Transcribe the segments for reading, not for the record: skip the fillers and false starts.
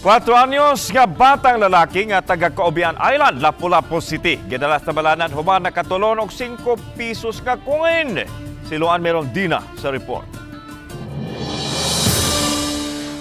4 anyos nga batang lalaki nga taga Caobian Island, Lapu-Lapu City. Gidalas na balanan human nakatulon og 5 pesos nga coin. Siluan meron Dina sa report.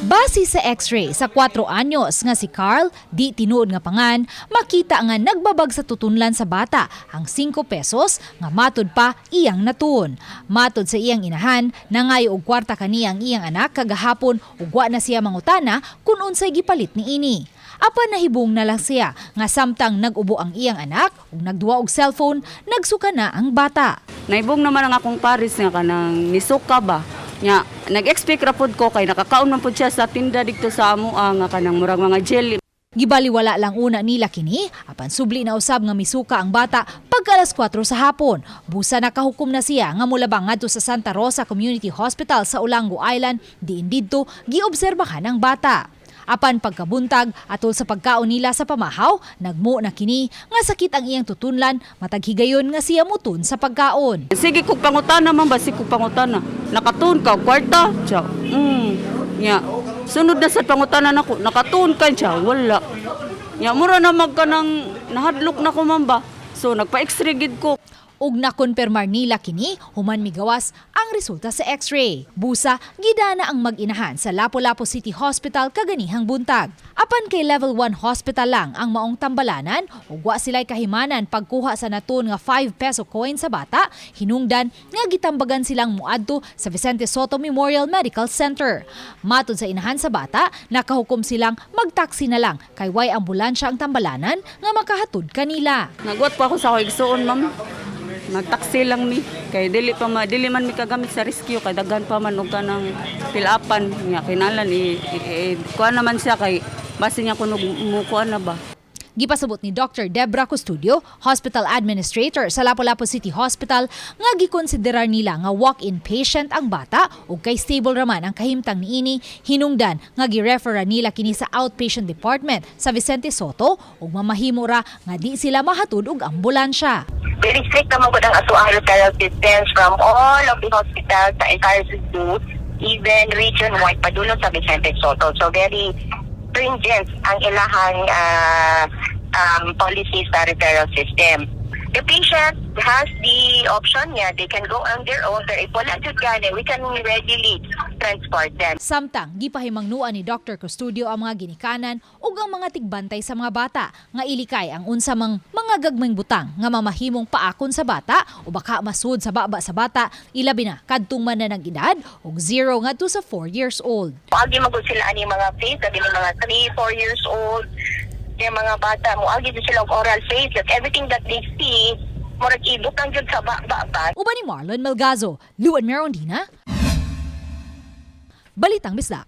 Base sa x-ray sa 4 anyos nga si Carl, di tinuod nga pangan, makita nga nagbabag sa tutunlan sa bata ang 5 pesos nga matud pa iyang natun. Matud sa iyang inahan, nangayo og kwarta kaniyang iyang anak kagahapon ug wa na siya mangutana kung unsay gipalit niini. Apan nahibong na lang siya nga samtang nag-ubo ang iyang anak ug nagduwa og cellphone, nagsuka na ang bata. Naibong naman ang akong paris nga kanang nisuka ba. Nya nag-expect ra pud ko kay nakakaon man pud siya sa tinda dito sa amoa nga kanang murag mga jelly. Gibaliwala lang una nila kini, apan subli na usab nga misuka ang bata pagka alas 4 sa hapon. Busa nakahukom na siya nga mulabang ngadto sa Santa Rosa Community Hospital sa Olango Island, diin didto giobserbahan ang bata. Apan pagkabuntag atol sa pagkaon nila sa pamahaw, nagmo na kini nga sakit ang iyang tutunlan, matag higayon nga siya mutun sa pagkaon. Sige kog pangutana man ba kog pangutana. Nakatuon ka kwarta? Ciao. Nya sunod na sa pangutana nako, nakatuon ka siya, wala. Nya mura na magkanang nahadlok na ko man ba. So nagpa-x-ray gid ko. Ug nakonpermar nila kini human migawas ang resulta sa x-ray. Busa gidana ang mag-inahan sa Lapu-Lapu City Hospital kaganihang buntag. Apan kay level 1 hospital lang ang maong tambalanan ug wa sila'y kahimanan pagkuha sa natun nga 5 peso coin sa bata, hinungdan nga gitambagan silang muadto sa Vicente Soto Memorial Medical Center. Matud sa inahan sa bata, nakahukom silang magtaksi na lang kay way ambulansya ang tambalanan nga makahatod kanila. Nagwat pa ako sa ako igsuon, ma'am. Nagtaksi lang mi kay dili man mi kagamit sa rescue kay daghan pa man og kanang pilapan nga kinalan kuha naman siya kay base niya kuno mukuha na ba. Gipasabot ni Dr. Debra Custodio, Hospital Administrator sa Lapu-Lapu City Hospital, nga gikonsiderar nila nga walk-in patient ang bata ug kay stable raman ang kahimtang niini, hinungdan nga gi-refer nila kini sa outpatient department sa Vicente Soto ug mamahimo ra nga di sila mahatud og ambulansya. Very strict naman ko ng atuang referral systems from all of the hospitals sa entire Cebu, even region-wide padulong sa Vicente Soto. So very stringent ang ilahang policy sa referral system. The patient has the option niya, they can go on their own, pero if wala jud gani, we can readily transport them. Samtang gipahimangnuan ni Dr. Custodio ang mga ginikanan ug ang mga tigbantay sa mga bata nga ilikay ang unsamang mga gagmayng butang nga mamahimong paakon sa bata o baka masud sa baba sa bata, ilabi na kadtong man na ng edad ug 0 ngadto sa 4 years old. Paagi magud sila ani mga phase, sabi ni mga 3-4 years old. Kaya mga bata mo agi sila og oral phase, that everything that they see murag ibutang jud sa baba. Uban ni Marlon Melgazo, Luan Merondina, Balitang Bisdak.